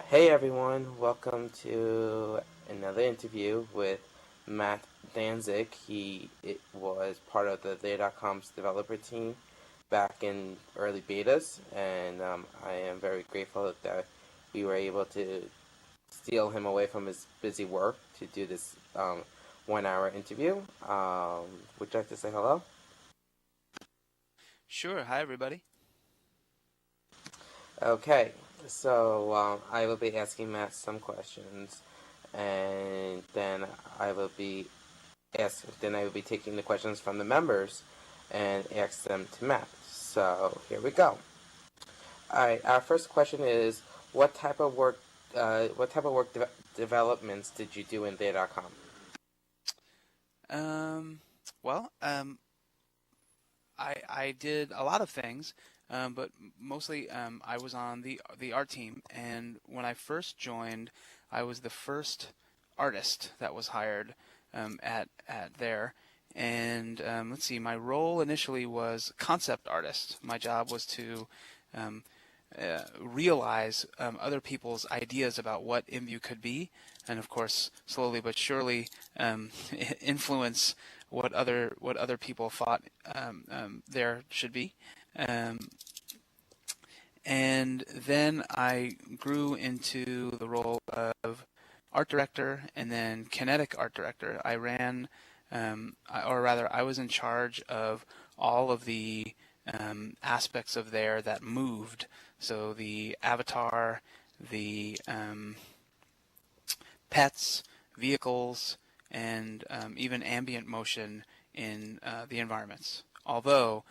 Hey everyone, welcome to another interview with Matt Danzig. He was part of the They.com's developer team back in early betas, and I am very grateful that we were able to steal him away from his busy work to do this 1 hour interview. Would you like to say hello? Sure. Hi, everybody. Okay, so I will be asking Matt some questions, and then I will be taking the questions from the members and ask them to Matt. So here we go. All right, our first question is, what type of work, developments did you do in Day.com? Um, well, I did a lot of things, but mostly I was on the art team, and when I first joined, I was the first artist that was hired at there. And let's see, my role initially was concept artist. My job was to um, realize other people's ideas about what IMVU could be, and of course, slowly but surely influence what other people thought there should be. Um, and then I grew into the role of art director and then kinetic art director. Or rather, I was in charge of all of the aspects of there that moved. So the avatar, the pets, vehicles, and even ambient motion in the environments. Although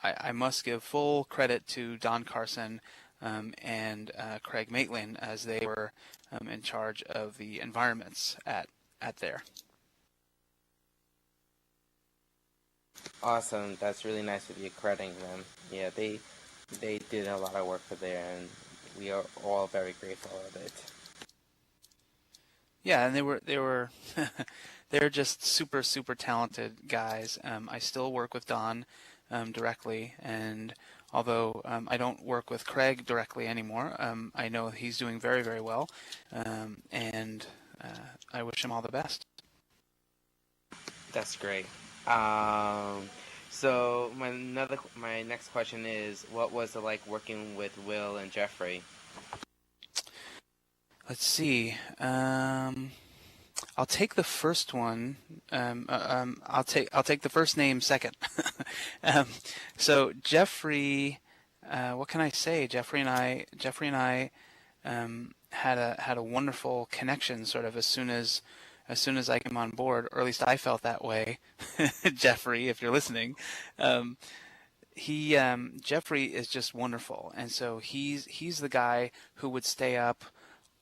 I must give full credit to Don Carson and Craig Maitland as they were in charge of the environments at there. Awesome, that's really nice of you crediting them. Yeah, they did a lot of work for there, and we are all very grateful of it. Yeah, and they were they're just super talented guys. I still work with Don directly, and although I don't work with Craig directly anymore, I know he's doing very well, and I wish him all the best. That's great. Um, so my next question is, what was it like working with Will and Jeffrey? Let's see. I'll take the first one. I'll take the first name second. um, so Jeffrey, what can I say? Jeffrey and I had a wonderful connection sort of as soon as I came on board, or at least I felt that way. Jeffrey, if you're listening, um, he Jeffrey is just wonderful, and so he's the guy who would stay up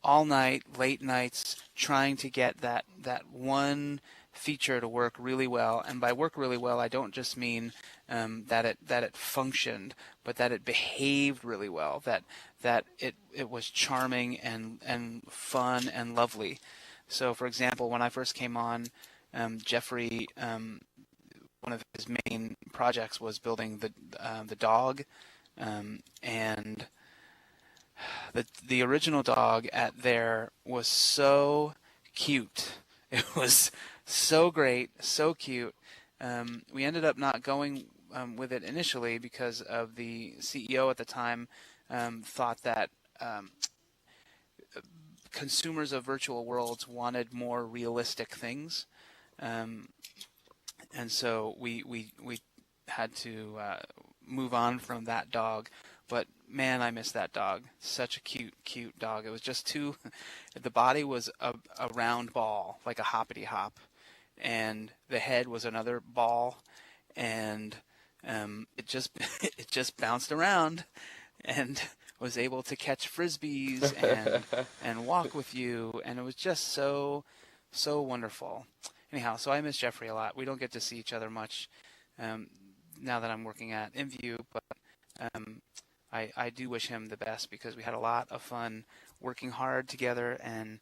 all night, late nights, trying to get that one feature to work really well. And by work really well, I don't just mean that it functioned, but that it behaved really well. That it was charming and fun and lovely. So, for example, when I first came on, Jeffrey, one of his main projects was building the dog, and the original dog at there was so cute. It was so great, so cute. We ended up not going with it initially because of the CEO at the time thought that um, consumers of virtual worlds wanted more realistic things, um, and so we had to move on from that dog. But man, I miss that dog. Such a cute dog. It was just too. The body was a round ball, like a hoppity hop, and the head was another ball, and it just it just bounced around, and was able to catch frisbees and walk with you, and it was just so wonderful. Anyhow, so I miss Jeffrey a lot. We don't get to see each other much um, now that I'm working at InView, but um, I do wish him the best because we had a lot of fun working hard together and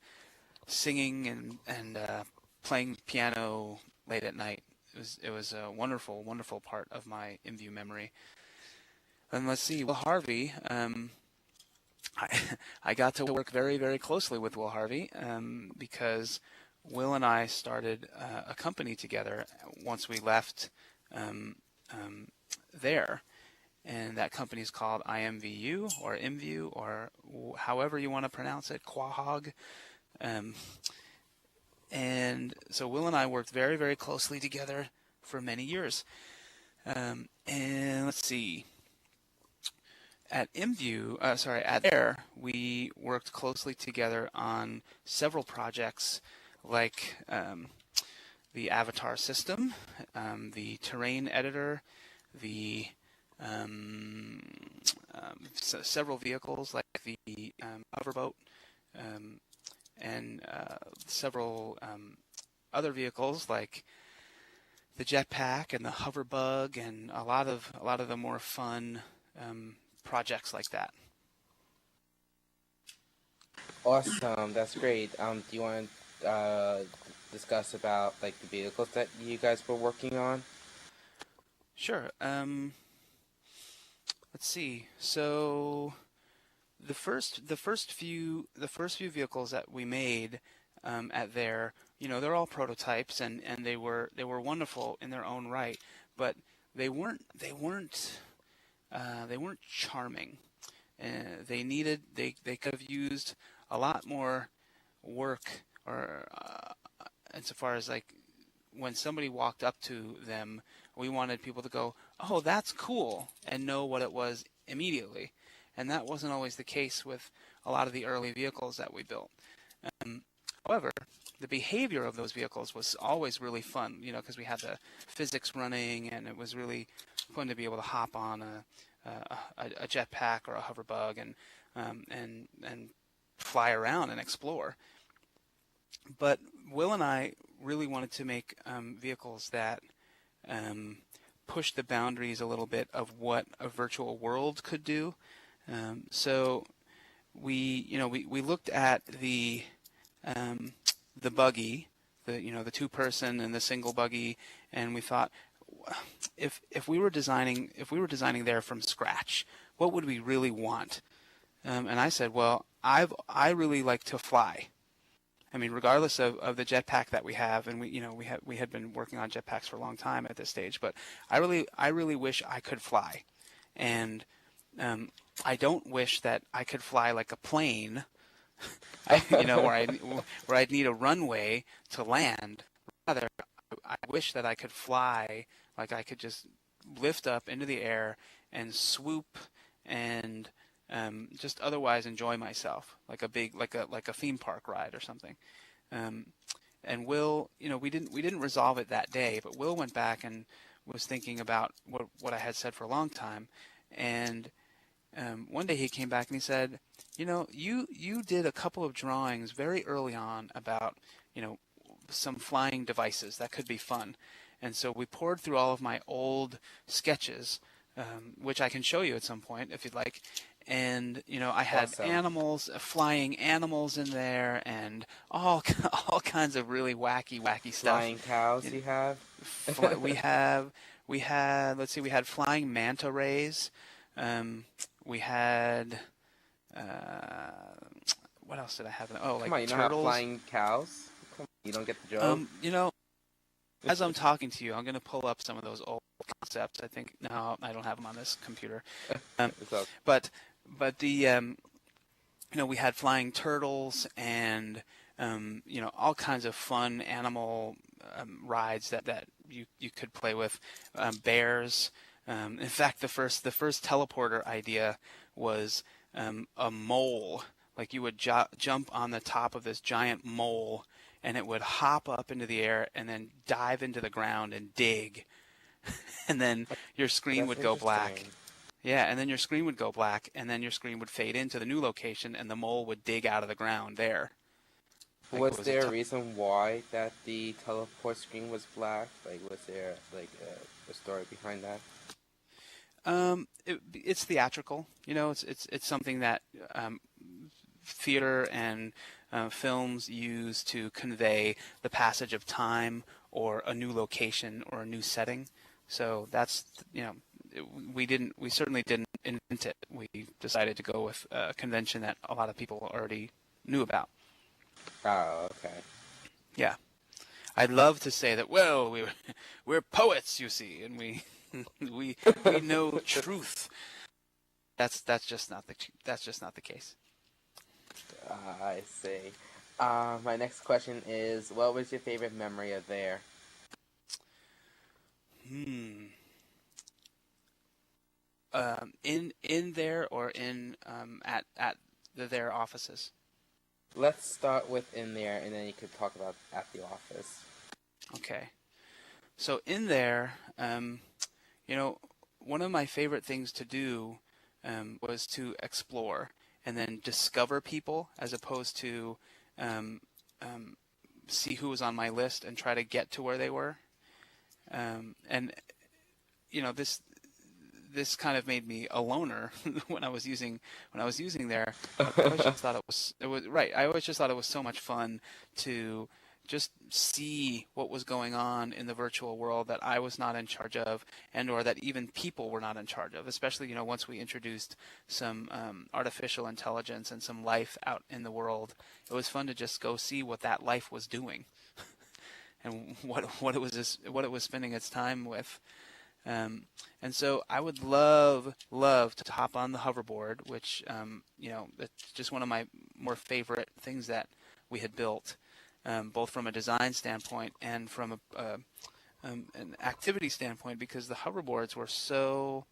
singing and playing piano late at night. It was a wonderful part of my InView memory. And let's see, Will Harvey. I, I got to work very, very closely with Will Harvey because Will and I started a company together once we left um, um, there. And that company is called IMVU or IMVU or however you want to pronounce it, Quahog. Um, and so Will and I worked very, very closely together for many years. And let's see, at Air, we worked closely together on several projects like the Avatar system, the terrain editor, the several vehicles like the hoverboat, um, and several other vehicles like the jetpack and the hoverbug, and a lot of the more fun projects like that. Awesome, that's great. Do you want to discuss about like the vehicles that you guys were working on? Sure. Let's see. So the first few vehicles that we made at there, they're all prototypes, and they were wonderful in their own right, but they weren't charming. They could have used a lot more work, or insofar as like when somebody walked up to them, we wanted people to go, "Oh, that's cool," and know what it was immediately. And that wasn't always the case with a lot of the early vehicles that we built. Um, However, the behavior of those vehicles was always really fun, because we had the physics running, and it was really fun to be able to hop on a jetpack or a hoverbug and fly around and explore. But Will and I really wanted to make vehicles that pushed the boundaries a little bit of what a virtual world could do. So we looked at the buggy, the two-person and the single buggy, and we thought, if we were designing there from scratch, what would we really want? And I said, well, I really like to fly. I mean, regardless of the jetpack that we have, and we had been working on jetpacks for a long time at this stage, but I really wish I could fly, and I don't wish that I could fly like a plane, where I'd need a runway to land. Rather, I wish that I could fly, like I could just lift up into the air and swoop and just otherwise enjoy myself, like a theme park ride or something. Um, and Will, we didn't resolve it that day, but Will went back and was thinking about what I had said for a long time, and one day he came back and he said, you did a couple of drawings very early on about some flying devices that could be fun, and so we poured through all of my old sketches, which I can show you at some point if you'd like. And I had Awesome. animals, flying animals in there, and all all kinds of really wacky stuff. Flying cows you have? We had let's see, we had flying manta rays. We had what else did I have? Oh, Come like on, you don't have turtles. flying cows? Come on, you don't get the joke? As I'm talking to you, I'm going to pull up some of those old concepts. I think no, I don't have them on this computer. It's okay. But we had flying turtles and all kinds of fun animal rides that you could play with, bears. In fact, the first teleporter idea was a mole. Like you would jump on the top of this giant mole, and it would hop up into the air and then dive into the ground and dig, and then your screen That's would go black. interesting. Yeah, and then your screen would go black, and then your screen would fade into the new location, and the mole would dig out of the ground there. Like Was there a reason why that the teleport screen was black? Like, was there like a story behind that? It's theatrical. It's something that theater and films use to convey the passage of time or a new location or a new setting. So that's we certainly didn't invent it. We decided to go with a convention that a lot of people already knew about. Oh, okay. Yeah. I'd love to say that, well, we're poets, you see, and we know truth. That's just not the case. I see. My next question is, what was your favorite memory of there? In there or in at their offices. Let's start with in there, and then you could talk about at the office. Okay. So in there, one of my favorite things to do was to explore and then discover people as opposed to um, see who was on my list and try to get to where they were. And this kind of made me a loner when I was using there. But I always just thought it was right. I always just thought it was so much fun to just see what was going on in the virtual world that I was not in charge of, and or that even people were not in charge of. Especially once we introduced some artificial intelligence and some life out in the world, it was fun to just go see what that life was doing, and what it was spending its time with. And so I would love to hop on the hoverboard, which it's just one of my more favorite things that we had built, both from a design standpoint and from an activity standpoint, because the hoverboards were so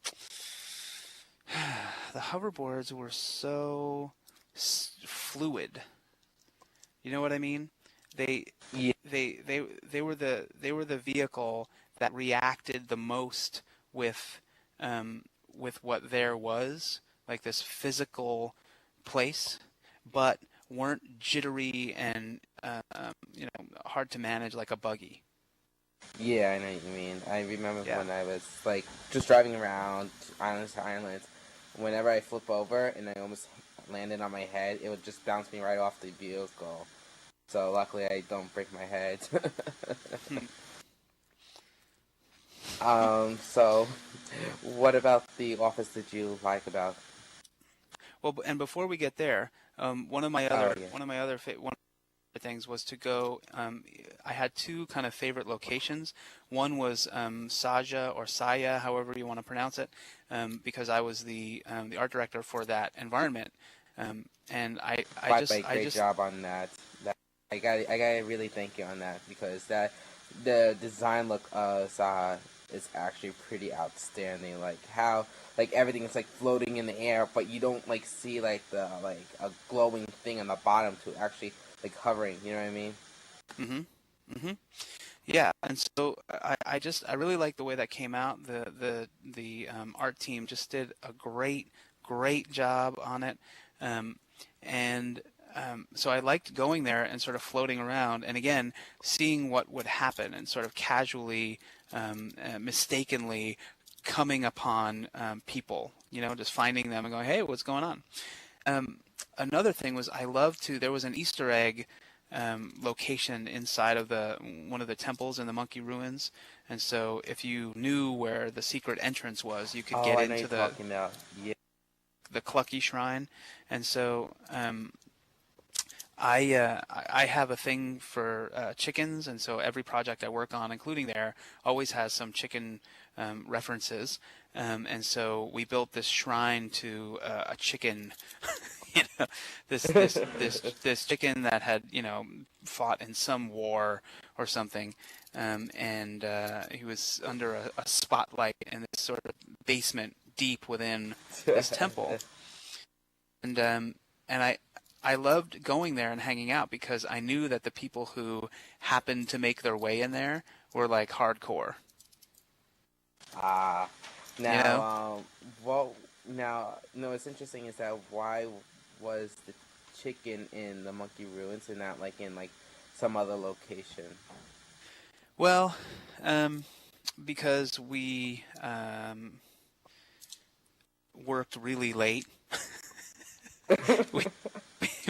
fluid. You know what I mean? They Yeah. they were the vehicle that reacted the most with what there was, like this physical place, but weren't jittery and hard to manage like a buggy. Yeah, I know what you mean. I remember Yeah. when I was like just driving around islands to islands. Whenever I flip over and I almost landed on my head, it would just bounce me right off the vehicle. So luckily, I don't break my head. So what about the office did you like about? Well, and before we get there, one of my Oh other yeah, one of my other one of the things was to go. I had two kind of favorite locations. One was Saja or Saya, however you want to pronounce it, because I was the art director for that environment, and by the way, great job on that. I gotta really thank you on that because the design look of Saha is actually pretty outstanding. Like how like everything is like floating in the air, but you don't like see like the like a glowing thing on the bottom to actually like hovering. You know what I mean? Mhm. Mhm. Yeah, and so I really like the way that came out. The art team just did a great job on it, um, and so I liked going there and sort of floating around, and again seeing what would happen, and sort of casually, mistakenly coming upon people, just finding them and going, hey, what's going on? Another thing was I love to. There was an Easter egg location inside of one of the temples in the monkey ruins, and so if you knew where the secret entrance was, you could Oh, get I know you're into talking about. Yeah. the Clucky Shrine. And so I have a thing for chickens, and so every project I work on, including there, always has some chicken references. And so we built this shrine to a chicken, this chicken that had fought in some war or something, and he was under a spotlight in this sort of basement deep within this temple, and I loved going there and hanging out because I knew that the people who happened to make their way in there were like hardcore. Ah, You know? now, well, now, no, what's interesting is that why was the chicken in the monkey ruins and not like in like some other location? Well, because we worked really late. we,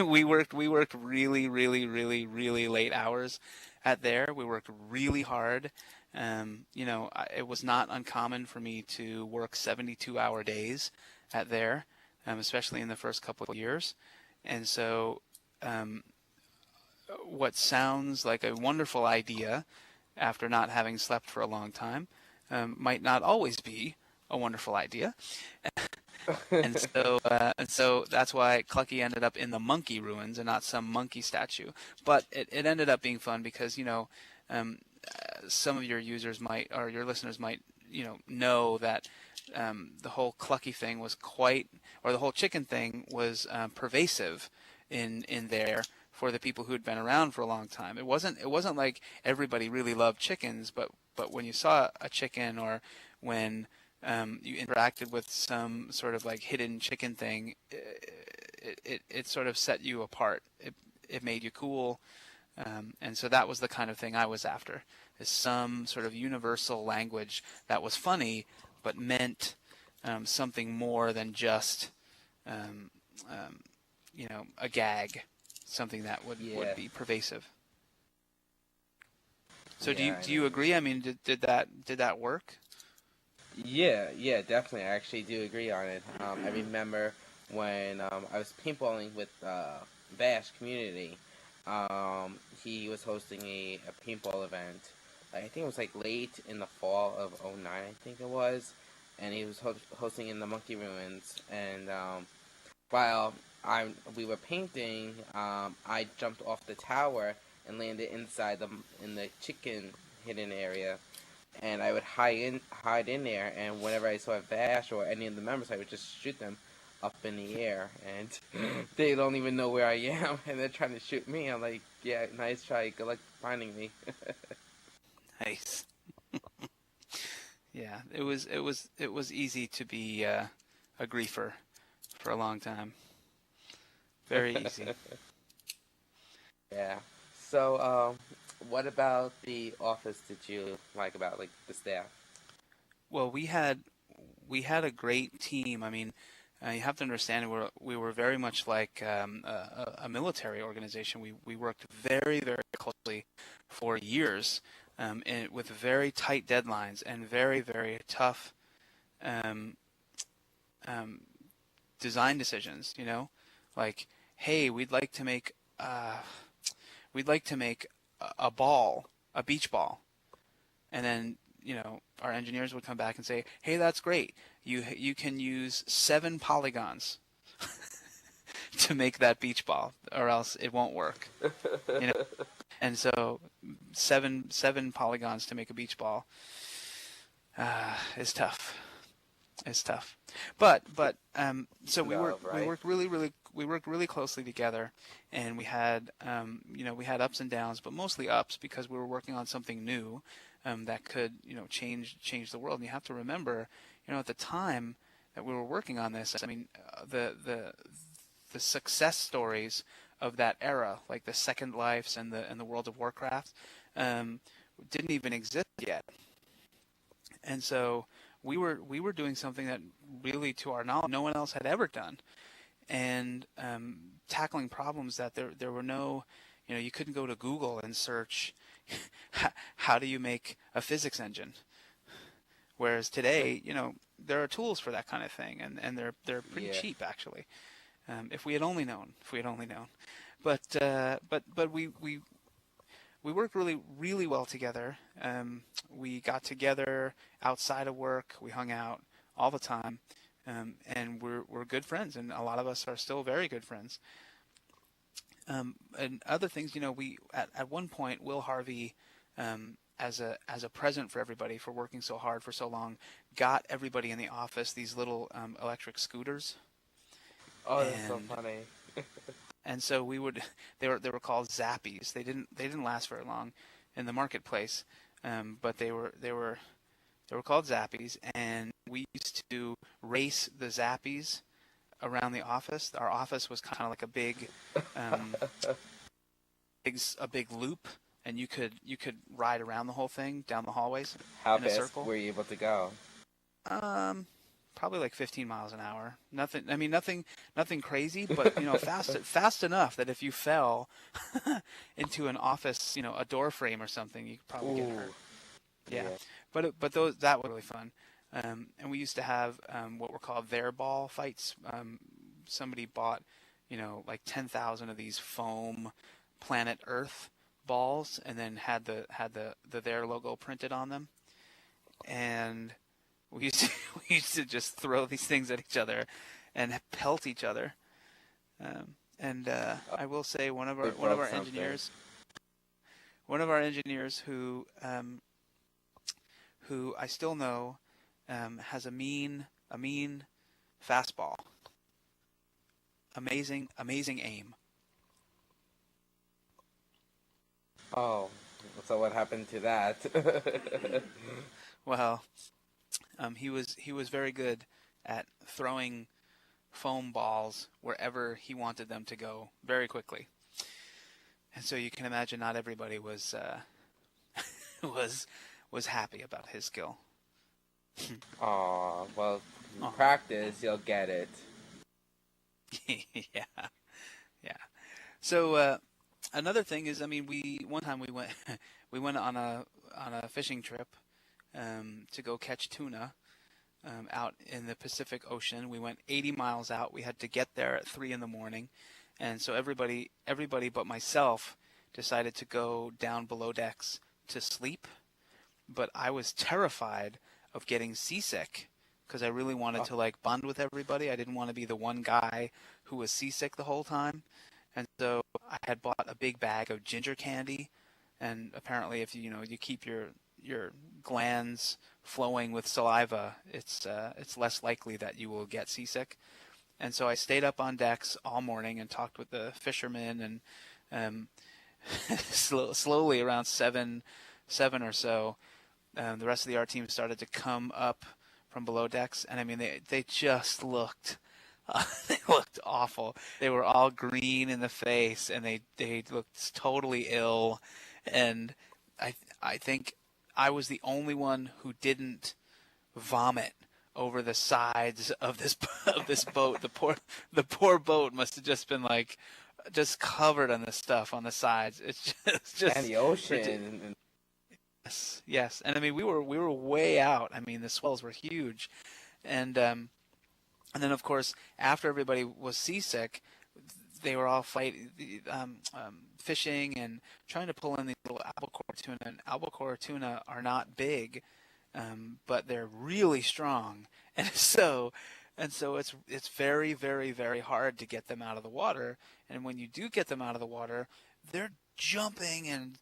we worked really late hours at there. We worked really hard, It was not uncommon for me to work 72-hour days at there, especially in the first couple of years. And so, um, what sounds like a wonderful idea after not having slept for a long time might not always be a wonderful idea. And so that's why Clucky ended up in the monkey ruins and not some monkey statue. But it ended up being fun because, um, some of your users might, or your listeners might, know that the whole Clucky thing was or the whole chicken thing was pervasive in there for the people who had been around for a long time. It wasn't like everybody really loved chickens, but when you saw a chicken, or when you interacted with some sort of like hidden chicken thing, it sort of set you apart. It made you cool, and so that was the kind of thing I was after, is some sort of universal language that was funny but meant something more than just a gag, something that would Yeah. be pervasive. So do you Yeah, I do you know. agree? I mean, did that work? Yeah, definitely. I actually do agree on it. I remember when I was paintballing with Bash Community. He was hosting a paintball event. I think it was like late in the fall of '09, I think it was. And he was hosting in the Monkey Ruins. And while we were painting, I jumped off the tower and landed in the chicken hidden area, and I would hide in there, and whenever I saw Vash or any of the members, I would just shoot them up in the air, and they don't even know where I am, and they're trying to shoot me. I'm like, yeah, nice try, good luck finding me. Nice. Yeah, it was easy to be a griefer for a long time. Very easy. Yeah. So, what about the office did you like about like the staff? Well, we had a great team. I mean, you have to understand we were very much like a military organization. We worked very very closely for years, and with very tight deadlines and very very tough um, um, design decisions. Like, hey, we'd like to make a ball, a beach ball, and then our engineers would come back and say, "Hey, that's great. You can use 7 polygons to make that beach ball, or else it won't work." You know, and so seven polygons to make a beach ball is tough. It's tough, but so we No, worked we right? worked really closely together, and we had ups and downs, but mostly ups because we were working on something new that could change the world. And you have to remember, at the time that we were working on this, I mean, the success stories of that era, like the Second Lifes and the World of Warcraft, um, didn't even exist yet. And so we were doing something that really, to our knowledge, no one else had ever done, and tackling problems that there were no, you couldn't go to Google and search how do you make a physics engine. Whereas today, there are tools for that kind of thing, and they're pretty Yeah. cheap actually. If we had only known, but we worked really really well together. We got together outside of work. We hung out all the time, and we're good friends, and a lot of us are still very good friends. And other things, we at one point, Will Harvey, as a present for everybody for working so hard for so long, got everybody in the office these little electric scooters, Oh, that's so and funny. and so we would they were called Zappies. They didn't last very long in the marketplace, but they were called Zappies, and we used to race the Zappies around the office. Our office was kind of like um, a big loop, and you could ride around the whole thing down the hallways How in a fast circle. were you able to go? Um, Probably like 15 miles an hour. Nothing. I mean, nothing crazy, but fast enough that if you fell into an office, a door frame or something, you could probably get Ooh, hurt. Yeah, Yeah. but those that was really fun. And we used to have what were called their ball fights. Somebody bought, like 10,000 of these foam Planet Earth balls, and then had the their logo printed on them. And we used to, we used to just throw these things at each other and pelt each other. And I will say They one of broke our something. engineers who I still know has a mean fastball. Amazing aim. Oh, so what happened to that? Well, he was very good at throwing foam balls wherever he wanted them to go very quickly. And so you can imagine not everybody was was was happy about his skill. Aw, well, you Oh. practice, you'll get it. Yeah, yeah. So another thing is, I mean, we one time we went we went on a fishing trip to go catch tuna out in the Pacific Ocean. We went 80 miles out. We had to get there at 3 in the morning, and so everybody but myself decided to go down below decks to sleep. But I was terrified of getting seasick because I really wanted Oh, to like bond with everybody. I didn't want to be the one guy who was seasick the whole time. And so I had bought a big bag of ginger candy, and apparently if you keep your glands flowing with saliva, it's less likely that you will get seasick. And so I stayed up on decks all morning and talked with the fishermen, and um, slowly around seven or so, the rest of the art team started to come up from below decks, and I mean they just looked they looked awful. They were all green in the face, and they looked totally ill. And I think I was the only one who didn't vomit over the sides of this of this boat. The poor boat must have just been like just covered on the stuff on the sides. It's just and just the ridiculous. ocean. Yes, yes, and I mean we were way out. I mean the swells were huge, and then of course after everybody was seasick, they were all fishing and trying to pull in these little albacore tuna. And albacore tuna are not big, but they're really strong, and so it's very very very hard to get them out of the water. And when you do get them out of the water, they're jumping and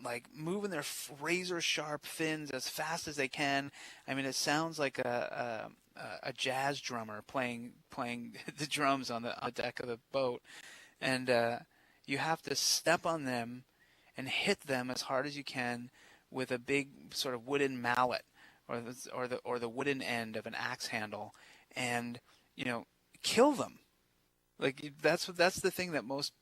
like moving their razor sharp fins as fast as they can. I mean, it sounds like a jazz drummer playing the drums on the deck of the boat, and you have to step on them and hit them as hard as you can with a big sort of wooden mallet or the wooden end of an axe handle, and kill them. Like that's the thing that most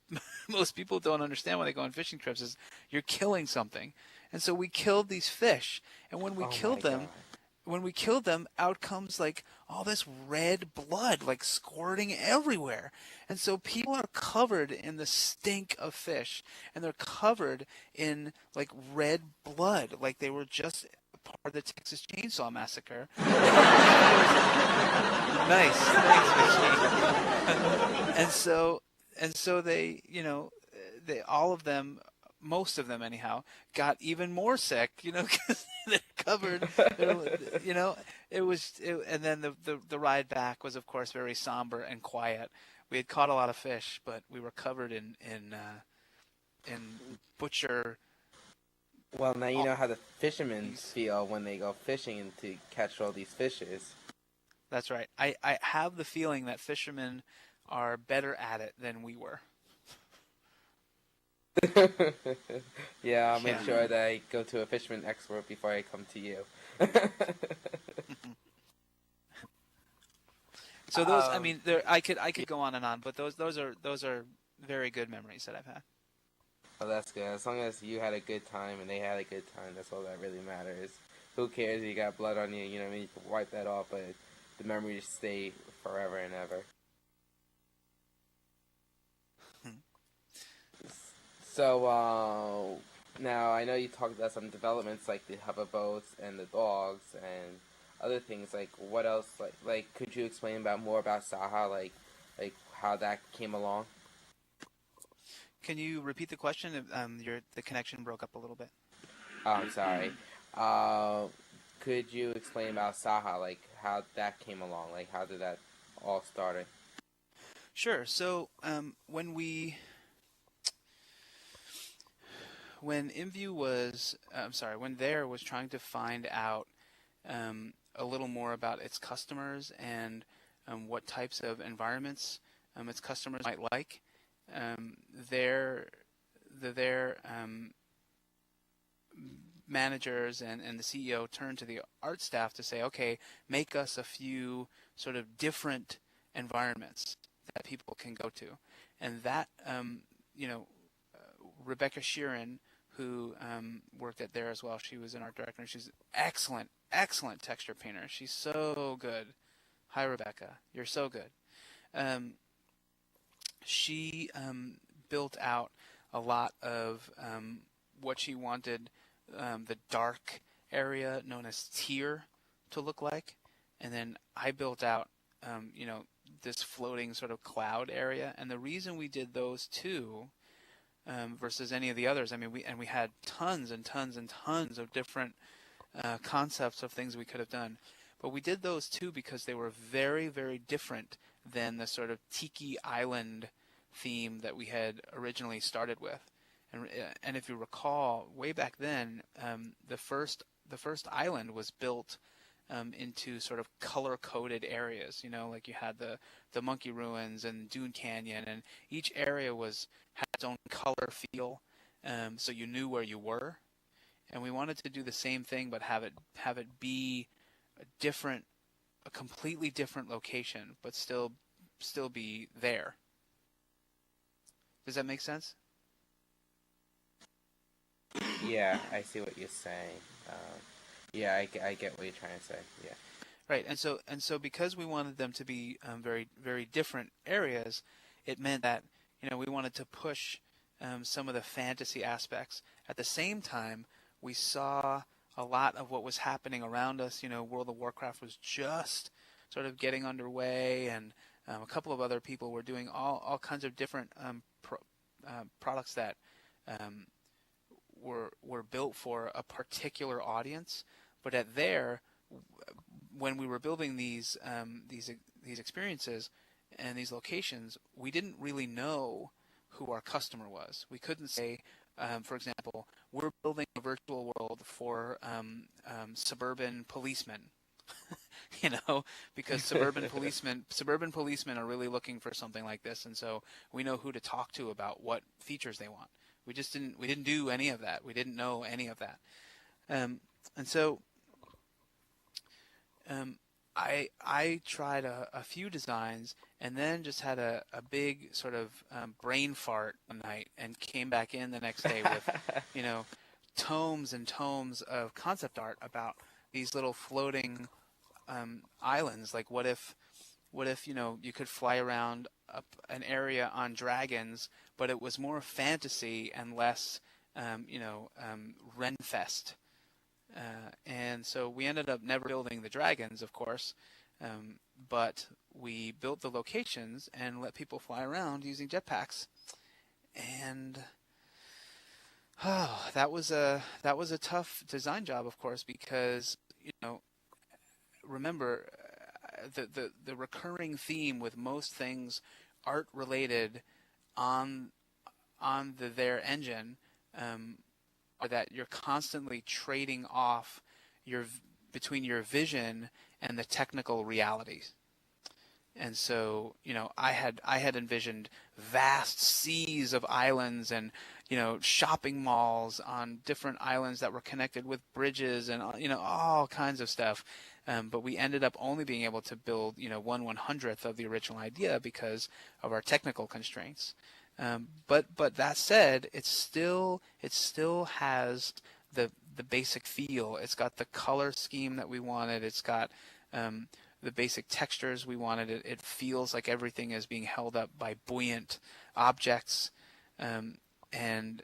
most people don't understand when they go on fishing trips is you're killing something. And so we killed these fish, and Oh my god. when we killed them, out comes like all this red blood like squirting everywhere. And so people are covered in the stink of fish, and they're covered in like red blood, like they were just part of the Texas Chainsaw Massacre. Nice, thanks, Vicky. and so they all of them, most of them anyhow, got even more sick, because they're covered. And then the ride back was of course very somber and quiet. We had caught a lot of fish, but we were covered in butcher. Well, now you all know how the fishermen these- feel when they go fishing to catch all these fishes. That's right. I have the feeling that fishermen are better at it than we were. Yeah, I'll make Yeah. sure that I go to a fisherman expert before I come to you. So those, I um, mean, I could go on and on, but those are very good memories that I've had. well, that's good. As long as you had a good time and they had a good time, that's all that really matters. Who cares if you got blood on you? You know what I mean? You can wipe that off, but the memories stay forever and ever. So, Now, I know you talked about some developments like the hoverboats and the dogs and other things. Like, what else? Could you explain about more about Saha? Like how that came along? Can you repeat the question? The connection broke up a little bit. Oh, I'm sorry. Uh, could you explain about Saha? Like how that came along? Like how did that all start? Sure. So when InView was, I'm sorry, when There was trying to find out a little more about its customers and what types of environments its customers might like, their managers and the CEO turned to the art staff to say, okay, make us a few sort of different environments that people can go to, and that you know Rebecca Sheeran, who worked at There as well. She was an art director. She's excellent, excellent texture painter. She's so good. Hi, Rebecca. You're so good. Um, she built out a lot of what she wanted the dark area known as tier to look like, and then I built out this floating sort of cloud area. And the reason we did those two versus any of the others, I mean, we had tons and tons and tons of different concepts of things we could have done. But we did those two because they were very, very different than the sort of Tiki Island theme that we had originally started with. And if you recall, way back then, the first island was built into sort of color-coded areas. Like you had the Monkey Ruins and Dune Canyon, and each area had its own color feel, so you knew where you were. And we wanted to do the same thing, but have it be a completely different location, but still be there. Does that make sense? Yeah, I see what you're saying. Yeah, I get what you're trying to say. Yeah. Right, and so because we wanted them to be very very different areas, it meant that we wanted to push some of the fantasy aspects. At the same time, we saw a lot of what was happening around us. World of Warcraft was just sort of getting underway, and a couple of other people were doing all kinds of different products that um, were built for a particular audience. But at There, when we were building these experiences and these locations, we didn't really know who our customer was. We couldn't say, for example, we're building a virtual world for suburban policemen, because suburban policemen are really looking for something like this, and so we know who to talk to about what features they want. We didn't do any of that. We didn't know any of that, and so I tried a few designs and then just had a big sort of brain fart one night and came back in the next day with, tomes and tomes of concept art about these little floating islands. Like what if you could fly around up an area on dragons, but it was more fantasy and less, Renfest. And so we ended up never building the dragons, of course, but we built the locations and let people fly around using jetpacks. And that was a tough design job, of course, because remember the recurring theme with most things art related on their engine. Are that you're constantly trading off between your vision and the technical realities. And so, I had envisioned vast seas of islands and, shopping malls on different islands that were connected with bridges and, all kinds of stuff. But we ended up only being able to build, 1/100th of the original idea because of our technical constraints. But that said, it still has the basic feel. It's got the color scheme that we wanted. It's got the basic textures we wanted. It feels like everything is being held up by buoyant objects, and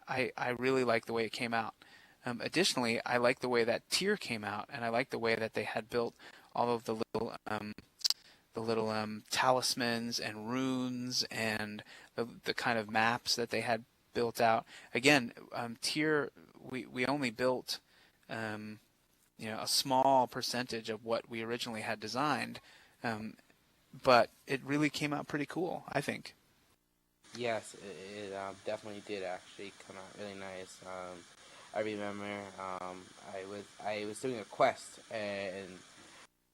I really like the way it came out. Additionally, I like the way that tier came out, and I like the way that they had built all of the little talismans and runes and the kind of maps that they had built out. Again, tier we only built a small percentage of what we originally had designed, but it really came out pretty cool, I think. Yes, it definitely did actually come out really nice. I remember I was doing a quest, and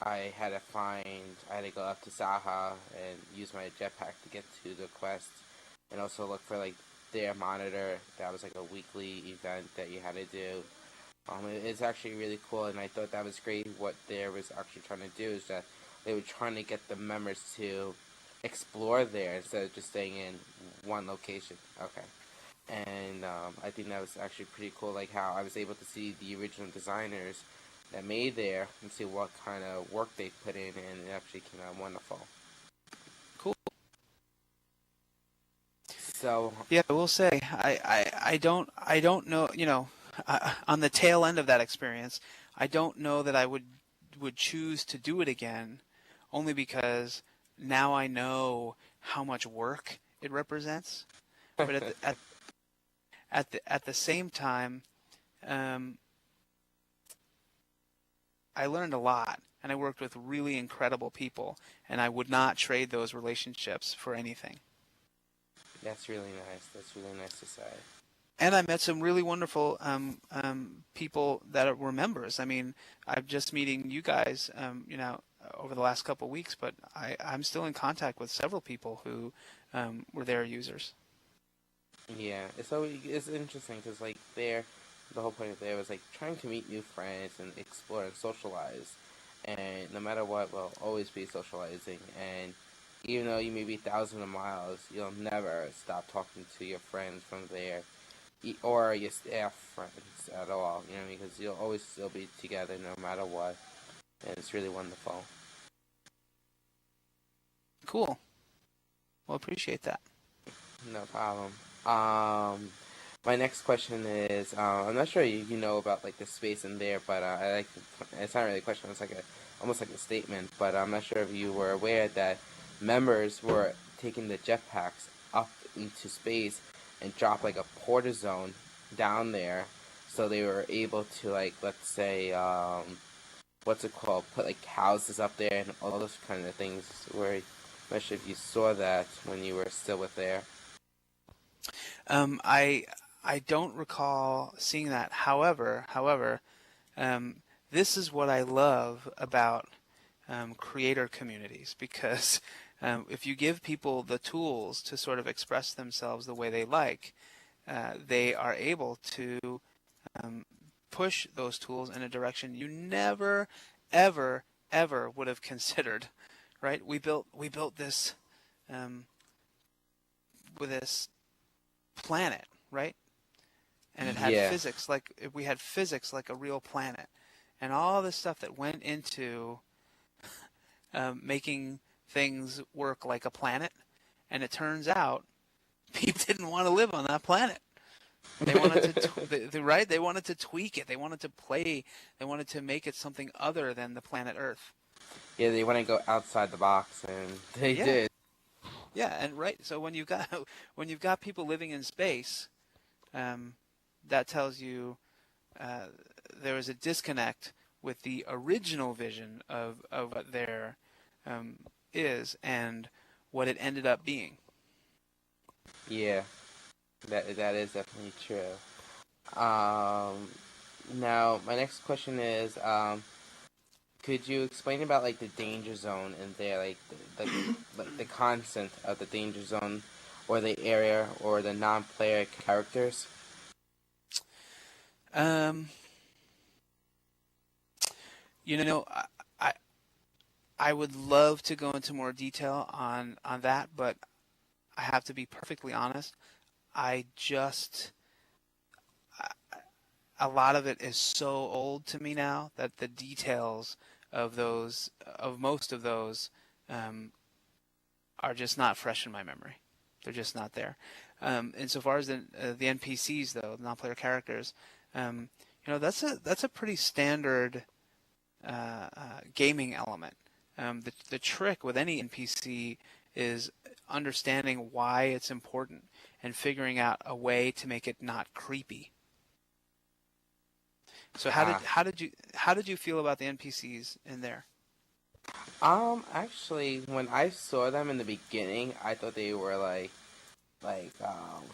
I had to go up to Saha and use my jetpack to get to the quest, and also look for like their monitor. That was like a weekly event that you had to do. It's actually really cool, and I thought that was great. What they was actually trying to do is that they were trying to get the members to explore there instead of just staying in one location. Okay. And I think that was actually pretty cool, like how I was able to see the original designers that made there and see what kind of work they put in, and it actually came out wonderful. Cool. So, Yeah, I will say I don't know, on the tail end of that experience, I don't know that I would choose to do it again, only because now I know how much work it represents. But at the same time, um, I learned a lot, and I worked with really incredible people, and I would not trade those relationships for anything. that's really nice. That's really nice to say. And I met some really wonderful people that were members. I mean, I'm just meeting you guys, over the last couple of weeks, but I'm still in contact with several people who were their users. Yeah, it's interesting because like the whole point of there was like trying to meet new friends and explore and socialize, and no matter what, we'll always be socializing. And even though you may be thousands of miles, you'll never stop talking to your friends from there, or your staff friends at all. You know, because you'll always still be together no matter what, and it's really wonderful. Cool. Well, appreciate that. No problem. My next question is, I'm not sure you know about like the space in there, but I like it's not really a question. It's like a almost like a statement. But I'm not sure if you were aware that members were taking the jetpacks up into space and drop like a porta zone down there, so they were able to like let's say what's it called, put like houses up there and all those kind of things. Where I'm not sure if you saw that when you were still with there. Um, I I don't recall seeing that. However, um, this is what I love about creator communities because if you give people the tools to sort of express themselves the way they like, they are able to um, push those tools in a direction you never, ever, ever would have considered. Right? We built this with this planet, right? And it had Yeah. physics like we had physics like a real planet, and all this stuff that went into making things work like a planet. And it turns out people didn't want to live on that planet. They wanted right. They wanted to tweak it. They wanted to play. They wanted to make it something other than the planet Earth. Yeah, they want to go outside the box, and they Yeah, did. yeah, and right. So when you've got when you've got people living in space, um, that tells you uh, there was a disconnect with the original vision of what there um, is and what it ended up being. Yeah, that is definitely true. Um, Now my next question is, could you explain about like the danger zone in there, like like the content of the danger zone, or the area, or the non-player characters? Um, you know, I I would love to go into more detail on that, but I have to be perfectly honest. I just a lot of it is so old to me now that the details of most of those um, are just not fresh in my memory. They're just not there. Insofar as the NPCs, though, the non-player characters, that's a pretty standard gaming element. The trick with any NPC is understanding why it's important and figuring out a way to make it not creepy. So Ah, how did you feel about the NPCs in there? actually, when I saw them in the beginning, I thought they were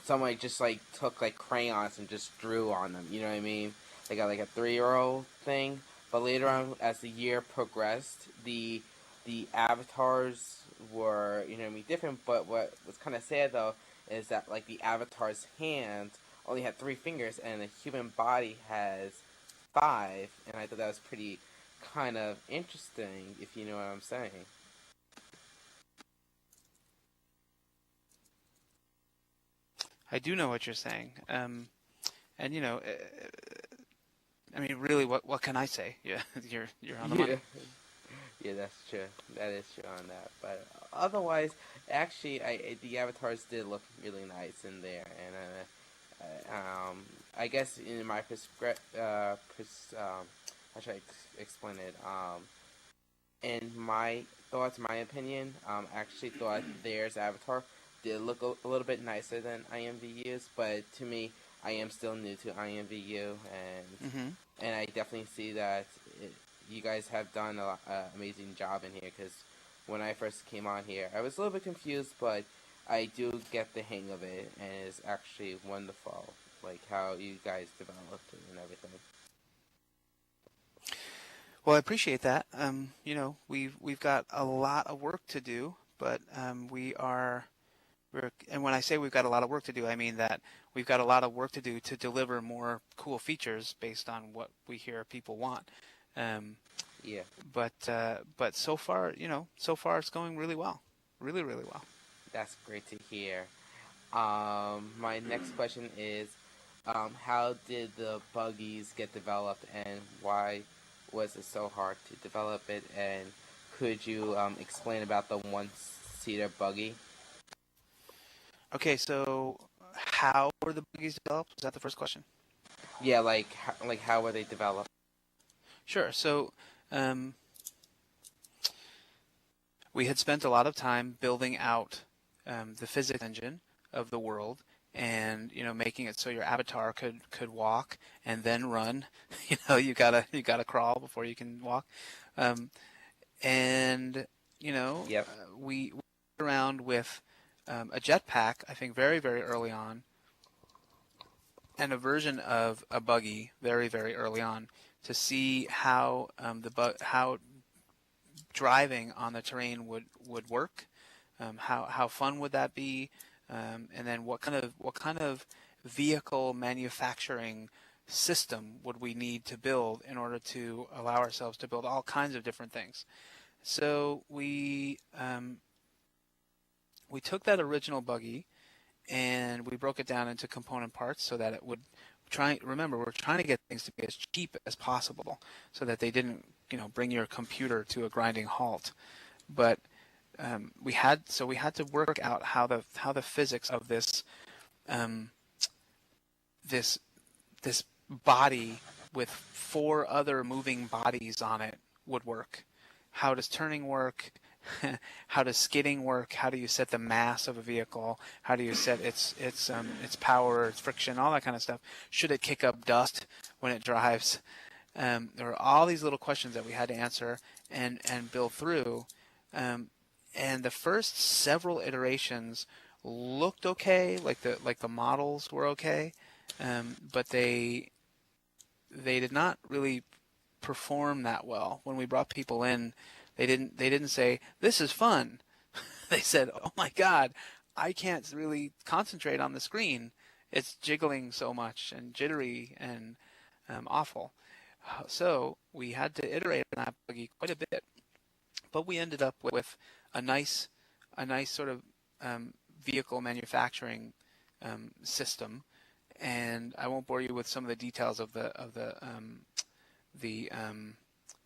someone just like took like crayons and just drew on them. You know what I mean? They got like a 3-year-old thing. But later Mm-hmm. on, as the year progressed, the avatars were, you know what I mean, different. But what was kind of sad though is that like the avatar's hands only had 3 fingers, and the human body has 5. And I thought that was pretty kind of interesting, if you know what I'm saying. I do know what you're saying, and I mean, really, what can I say? Yeah, you're on the Yeah. money. Yeah, that's true. That is true on that. But otherwise, actually, the avatars did look really nice in there, and I guess in my how should I explain it? In my thoughts, my opinion, I actually thought theirs avatar did look a little bit nicer than IMVU's, but to me, I am still new to IMVU, Mm-hmm. and I definitely see that it, you guys have done an amazing job in here. Because when I first came on here, I was a little bit confused, but I do get the hang of it, and it's actually wonderful, like how you guys developed it and everything. Well, I appreciate that. We've got a lot of work to do, but and when I say we've got a lot of work to do, I mean that we've got a lot of work to do to deliver more cool features based on what we hear people want. Um, Yeah, but so far it's going really well, really really well. that's great to hear. My next question is, how did the buggies get developed, and why was it so hard to develop it? And could you explain about the one-seater buggy? Okay, so how were the buggies developed? Was that the first question? Yeah, like how were they developed? Sure. So um, we had spent a lot of time building out the physics engine of the world, and making it so your avatar could walk and then run. You gotta crawl before you can walk, um, and Yep. we went around with a jetpack. I think very very early on, and a version of a buggy very very early on to see how how driving on the terrain would work. How fun would that be? And then what kind of vehicle manufacturing system would we need to build in order to allow ourselves to build all kinds of different things? So we took that original buggy and we broke it down into component parts so that it would remember, we're trying to get things to be as cheap as possible so that they didn't bring your computer to a grinding halt. But we had to work out how the physics of um, this this body with 4 other moving bodies on it would work. How does turning work? How does skidding work? How do you set the mass of a vehicle? How do you set its power, its friction, all that kind of stuff? Should it kick up dust when it drives? There were all these little questions that we had to answer and build through. Um, and the first several iterations looked okay, like the models were okay, but they did not really perform that well. When we brought people in, they didn't say this is fun. They said, "Oh my God, I can't really concentrate on the screen. It's jiggling so much and jittery and awful." So we had to iterate on that buggy quite a bit, but we ended up with a nice, a nice sort of vehicle manufacturing system. And I won't bore you with some of the details of the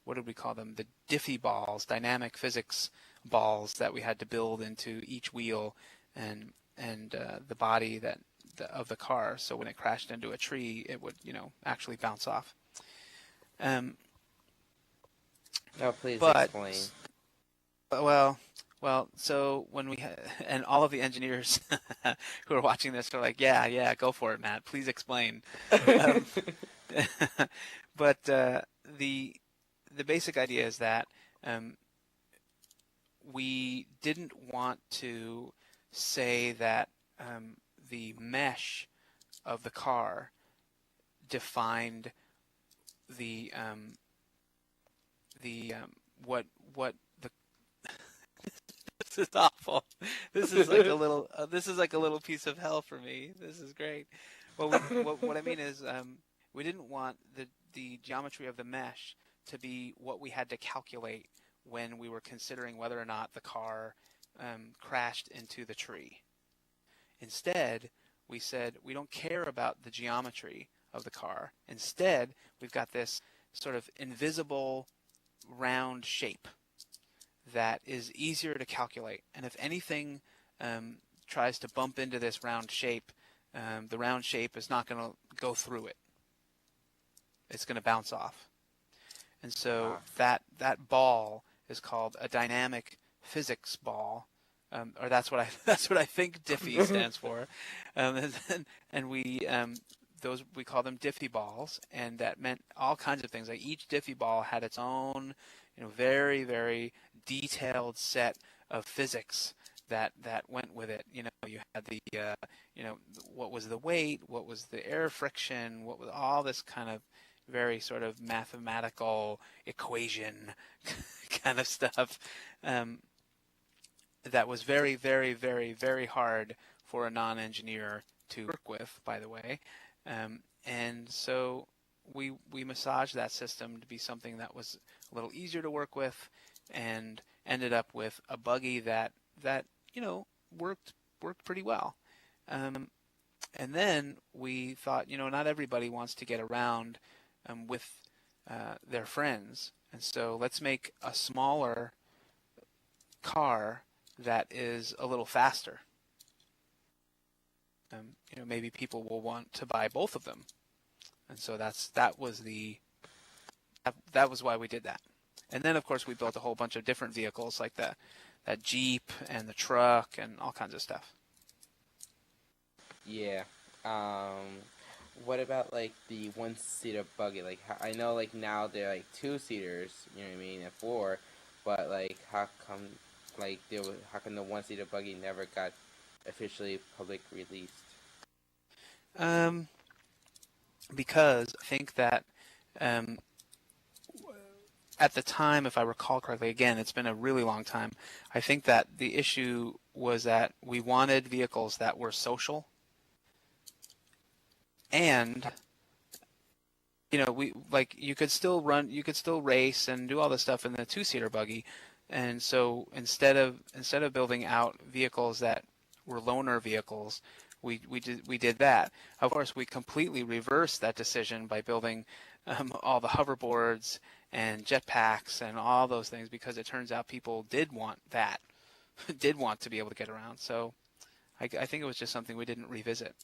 what did we call them? The Diffie balls, dynamic physics balls that we had to build into each wheel, and the body of the car. So when it crashed into a tree, it would actually bounce off. Um, No, please but explain. well, so when and all of the engineers who are watching this are like, yeah, go for it, Matt. Please explain. Um, but the basic idea is that um, we didn't want to say that the mesh of the car defined the what the this is awful. This is like a little piece of hell for me. This is great. Well, what I mean is we didn't want the geometry of the mesh to be what we had to calculate when we were considering whether or not the car crashed into the tree. Instead, we said we don't care about the geometry of the car. Instead, we've got this sort of invisible round shape that is easier to calculate. And if anything tries to bump into this round shape, the round shape is not going to go through it. It's going to bounce off. And so that ball is called a dynamic physics ball, or that's what I think Diffie stands for, and we we call them Diffie balls, and that meant all kinds of things. Like each Diffie ball had its own, very very detailed set of physics that went with it. You had the what was the weight, what was the air friction, what was all this kind of very sort of mathematical equation kind of stuff that was very, very, very, very hard for a non-engineer to work with, by the way. And so we massaged that system to be something that was a little easier to work with, and ended up with a buggy that worked pretty well. And then we thought, not everybody wants to get around with their friends, and so let's make a smaller car that is a little faster. Maybe people will want to buy both of them, and so that was why we did that. And then of course we built a whole bunch of different vehicles like that Jeep and the truck and all kinds of stuff. Yeah. What about like the one-seater buggy? Like I know like now they're like two-seaters, you know what I mean, and four, but like how come the one-seater buggy never got officially public released? Because I think that at the time, if I recall correctly, again, it's been a really long time, I think that the issue was that we wanted vehicles that were social, and you could still race and do all this stuff in the two-seater buggy. And so instead of building out vehicles that were loaner vehicles, we did that. Of course, we completely reversed that decision by building all the hoverboards and jetpacks and all those things, because it turns out people did want that, did want to be able to get around. So I think it was just something we didn't revisit.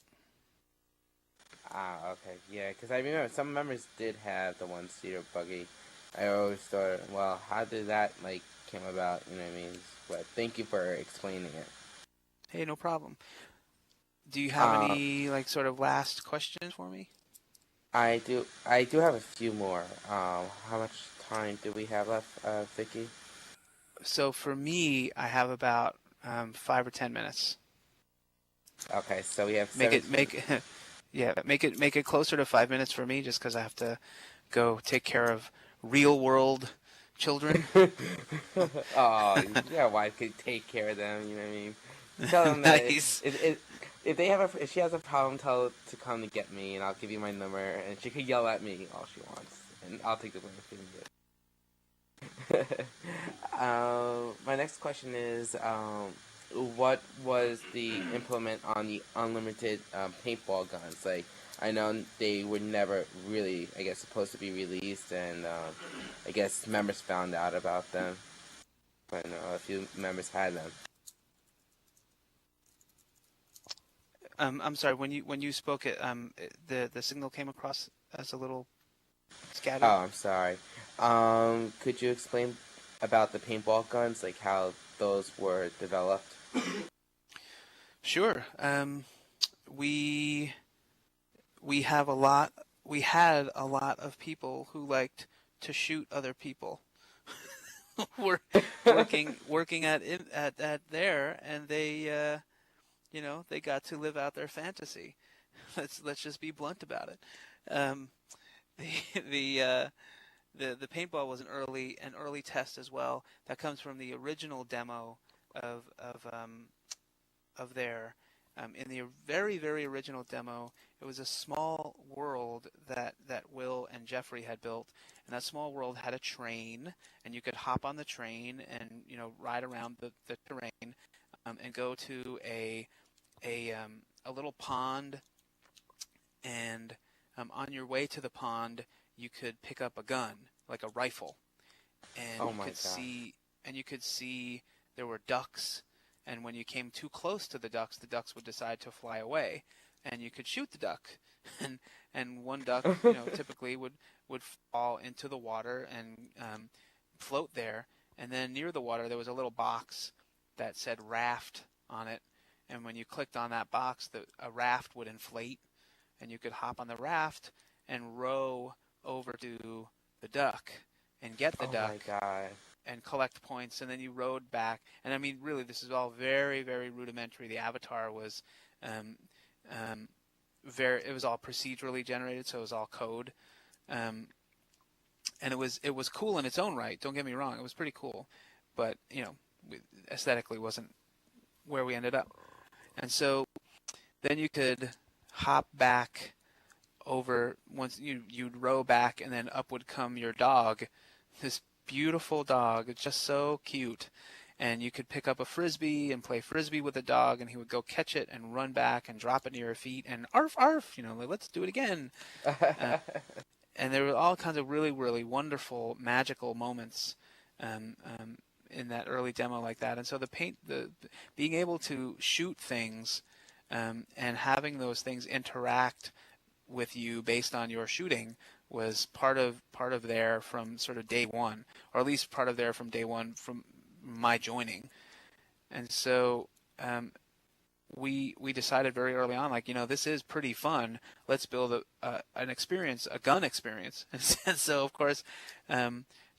Ah, okay, yeah, because I remember some members did have the one-seater buggy. I always thought, well, how did that like came about? You know what I mean? But thank you for explaining it. Hey, no problem. Do you have any like sort of last questions for me? I do have a few more. How much time do we have left, Vicky? So for me, I have about 5 or 10 minutes. Okay, so we have Make 17. it make Yeah, make it closer to 5 minutes for me, just because I have to go take care of real world children. Oh, yeah, wife could take care of them. You know what I mean? Tell them that Nice. if she has a problem, tell her to come to get me, and I'll give you my number, and she could yell at me all she wants, and I'll take the blame if she didn't get it. My next question is, what was the implement on the unlimited paintball guns? Like, I know they were never really, I guess, supposed to be released, and I guess members found out about them. But I know a few members had them. I'm sorry. When you spoke it, the signal came across as a little scattered. Oh, I'm sorry. Could you explain about the paintball guns, like how those were developed? Sure. We we have a lot. We had a lot of people who liked to shoot other people. Were working at there, and they got to live out their fantasy. Let's just be blunt about it. Um, the the uh, the paintball was an early test as well. That comes from the original demo of of um, of there. In the very original demo, it was a small world that Will and Jeffrey had built, and that small world had a train, and you could hop on the train and ride around the terrain, and go to a little pond, and on your way to the pond, you could pick up a gun, like a rifle, and Oh you my could god. see there were ducks, and when you came too close to the ducks would decide to fly away, and you could shoot the duck, and one duck, typically would fall into the water and float there, and then near the water there was a little box that said raft on it, and when you clicked on that box, a raft would inflate, and you could hop on the raft and row over to the duck and get the Oh duck my god. and collect points, and then you rode back. And I mean, really, this is all very rudimentary. The avatar was um, um, it was all procedurally generated, so it was all code, um, and it was cool in its own right. Don't get me wrong, it was pretty cool, but aesthetically wasn't where we ended up. And so then you could hop back over once you'd row back, and then up would come your dog, this beautiful dog. It's just so cute, and you could pick up a frisbee and play frisbee with the dog, and he would go catch it and run back and drop it near your feet and arf arf, like, let's do it again. uh, and there were all kinds of really wonderful magical moments um, um, in that early demo like that. And so the being able to shoot things, and having those things interact with you based on your shooting was part of there from sort of day one, or at least part of there from day one from my joining. And so we decided very early on, like, this is pretty fun. Let's build an experience, a gun experience. And so of course,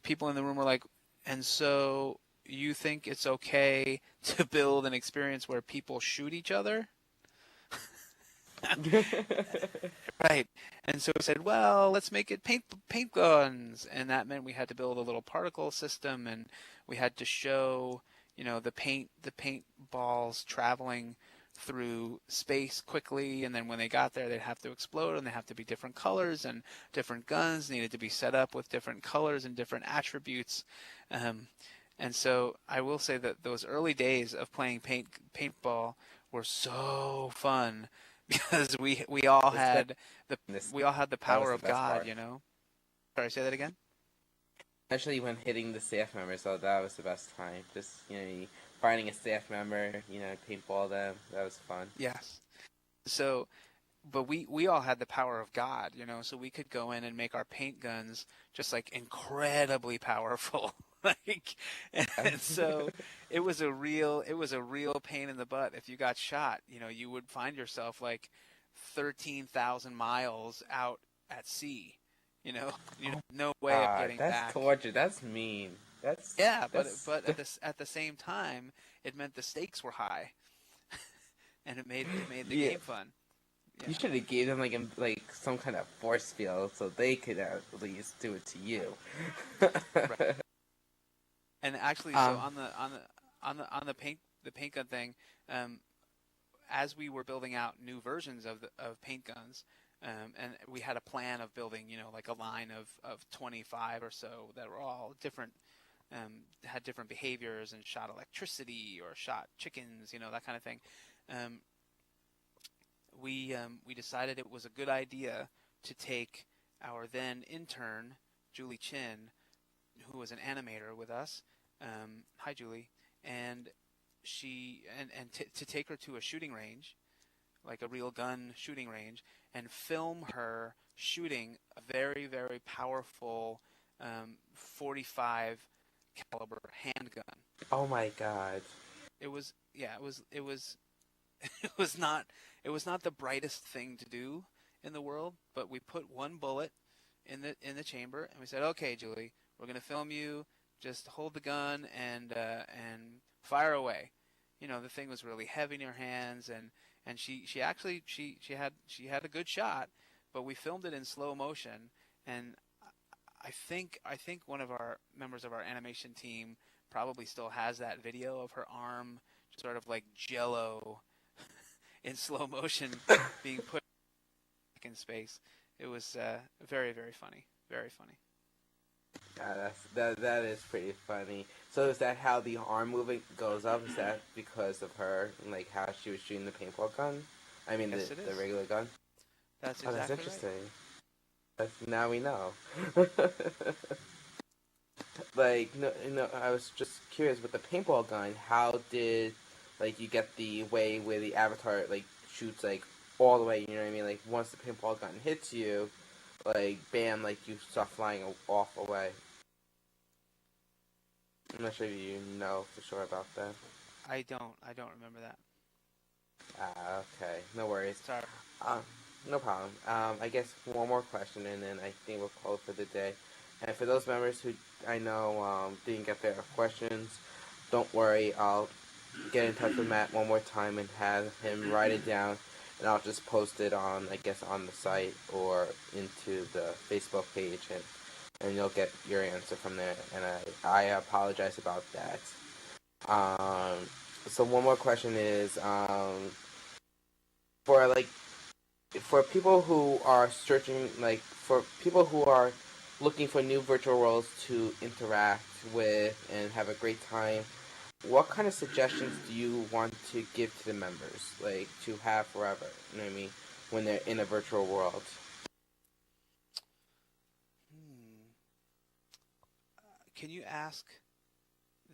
people in the room were like, and so you think it's okay to build an experience where people shoot each other? Right. And so we said, well, let's make it paint guns, and that meant we had to build a little particle system, and we had to show, the paint balls traveling through space quickly, and then when they got there, they'd have to explode, and they have to be different colors, and different guns needed to be set up with different colors and different attributes. Um, and so I will say that those early days of playing paintball were so fun because we all Especially had this, the that was power the of best God. part. Sorry, say that again. Especially when hitting the staff members, so that was the best time. Just, finding a staff member, paintball them. That was fun. Yes. So, but we all had the power of God, so we could go in and make our paint guns just like incredibly powerful. Like, and so it was a real pain in the butt if you got shot. You would find yourself like 13,000 miles out at sea. No way of God, getting that's back. torture. That's mean. Yeah, but That's but at the same time, it meant the stakes were high, and it made the yeah. game fun. You Yeah, should have gave them like some kind of force field so they could at least do it to you. right. And actually, so um, on the paint gun thing, um, as we were building out new versions of paint guns, and we had a plan of building, like a line of 25 or so that were all different, had different behaviors and shot electricity or shot chickens, that kind of thing. Um, we decided it was a good idea to take our then intern Julie Chin, who was an animator with us. Hi, Julie, and to take her to a shooting range, like a real gun shooting range, and film her shooting a very, very powerful 45 caliber handgun. Oh my god. It was, yeah, it was it was not the brightest thing to do in the world, but we put one bullet in the chamber, and we said, "Okay, Julie, we're going to film you. Just hold the gun and fire away." You know, the thing was really heavy in her hands, and she actually she had a good shot, but we filmed it in slow motion, and I think one of our members of our animation team probably still has that video of her arm sort of like jello in slow motion being put back in space. It was very, very funny. Very funny. Yeah, that is pretty funny. So is that how the arm movement goes up? Is that because of her, like how she was shooting the paintball gun? I mean Yes, it the is. regular gun. That's Oh, that's exactly right. interesting. Now we know. Like no, I was just curious with the paintball gun. How did like you get the way where the avatar like shoots like all the way? You know what I mean? Like once the paintball gun hits you, like bam, like you start flying off away. I'm not sure if you know for sure about that. I don't remember that. Ah, okay, no worries. Sorry. Um, no problem. I guess one more question, and then I think we'll close for the day. And for those members who I know didn't get their questions, don't worry. I'll get in touch with Matt one more time and have him write it down, and I'll just post it on, I guess, on the site or into the Facebook page, and you'll get your answer from there. And I apologize about that. Um, so one more question is for like for people who are searching, like for people who are looking for new virtual worlds to interact with and have a great time, what kind of suggestions do you want to give to the members, like to have forever? You know what I mean? When they're in a virtual world. Hmm. Can you ask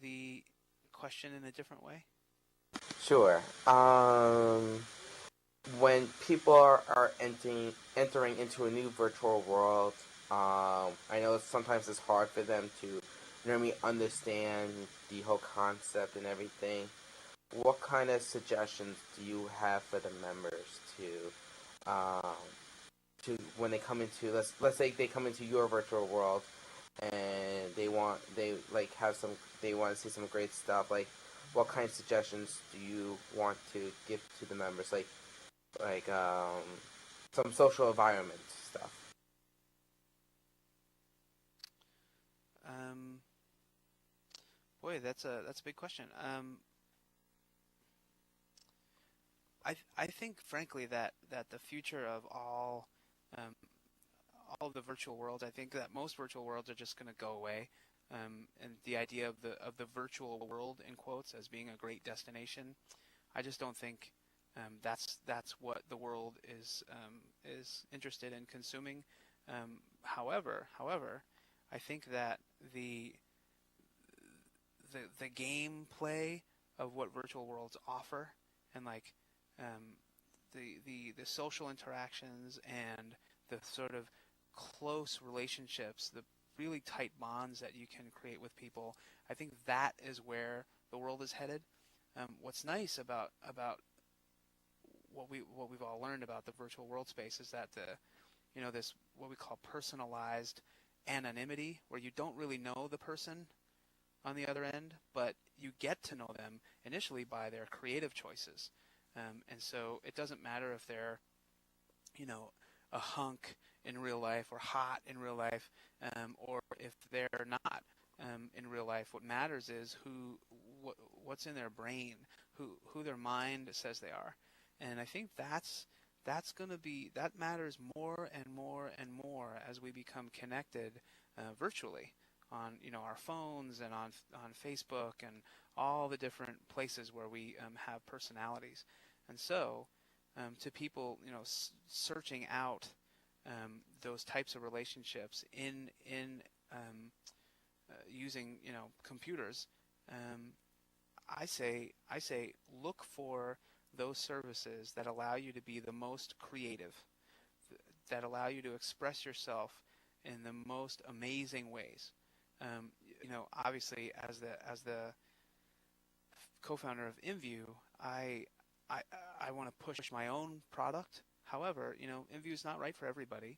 the question in a different way? Sure. When people are entering into a new virtual world, I know sometimes it's hard for them to, you know what I mean, understand the whole concept and everything. What kind of suggestions do you have for the members um, to when they come into let's say they come into your virtual world and they like have some they want to see some great stuff, like what kind of suggestions do you want to give to the members, like some social environment stuff. Um, Boy, that's a big question. I think frankly that the future of um, all of the virtual worlds, I think that most virtual worlds are just going to go away. And the idea of the virtual world in quotes as being a great destination, I just don't think that's what the world is interested in consuming. However, I think that the gameplay of what virtual worlds offer, and like um, the social interactions and the sort of close relationships, the really tight bonds that you can create with people, I think that is where the world is headed. What's nice about what we've all learned about the virtual world space is that this what we call personalized anonymity, where you don't really know the person on the other end, but you get to know them initially by their creative choices. And so it doesn't matter if they're, a hunk in real life or hot in real life, or if they're not in real life. What matters is what's in their brain, who their mind says they are. And I think that matters more and more and more as we become connected virtually on our phones and on Facebook and all the different places where we have personalities. And so to people searching out those types of relationships in using computers, I say look for those services that allow you to be the most creative, that allow you to express yourself in the most amazing ways. Obviously, as the co-founder of InView, I want to push my own product. However, InView is not right for everybody,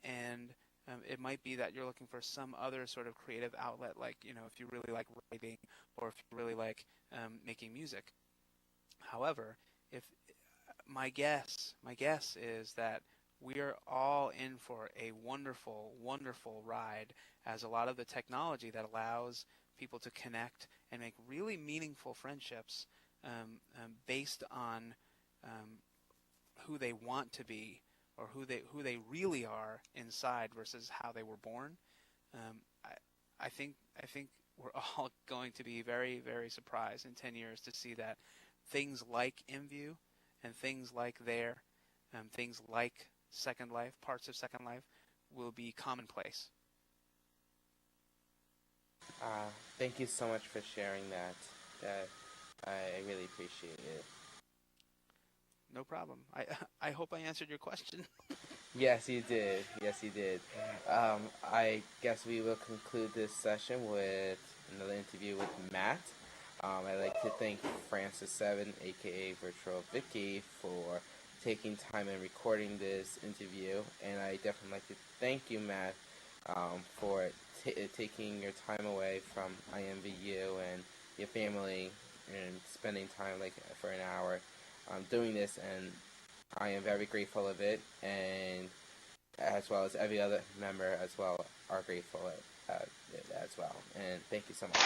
and it might be that you're looking for some other sort of creative outlet, like if you really like writing or if you really like making music. However, if my guess is that we are all in for a wonderful, wonderful ride, as a lot of the technology that allows people to connect and make really meaningful friendships based on who they want to be, or who they really are inside versus how they were born. I think we're all going to be very, very surprised in 10 years to see that things like InView and things like things like Second Life, parts of Second Life, will be commonplace. Thank you so much for sharing that. I really appreciate it. No problem. I hope I answered your question. Yes, you did. Yes, you did. I guess we will conclude this session with another interview with Matt. I'd like to thank Francis7, aka Virtual Vicky, for taking time and recording this interview. And I definitely like to thank you, Matt, for taking your time away from IMVU and your family and spending time for an hour doing this. And I am very grateful of it, and as well as every other member as well are grateful at it as well. And thank you so much.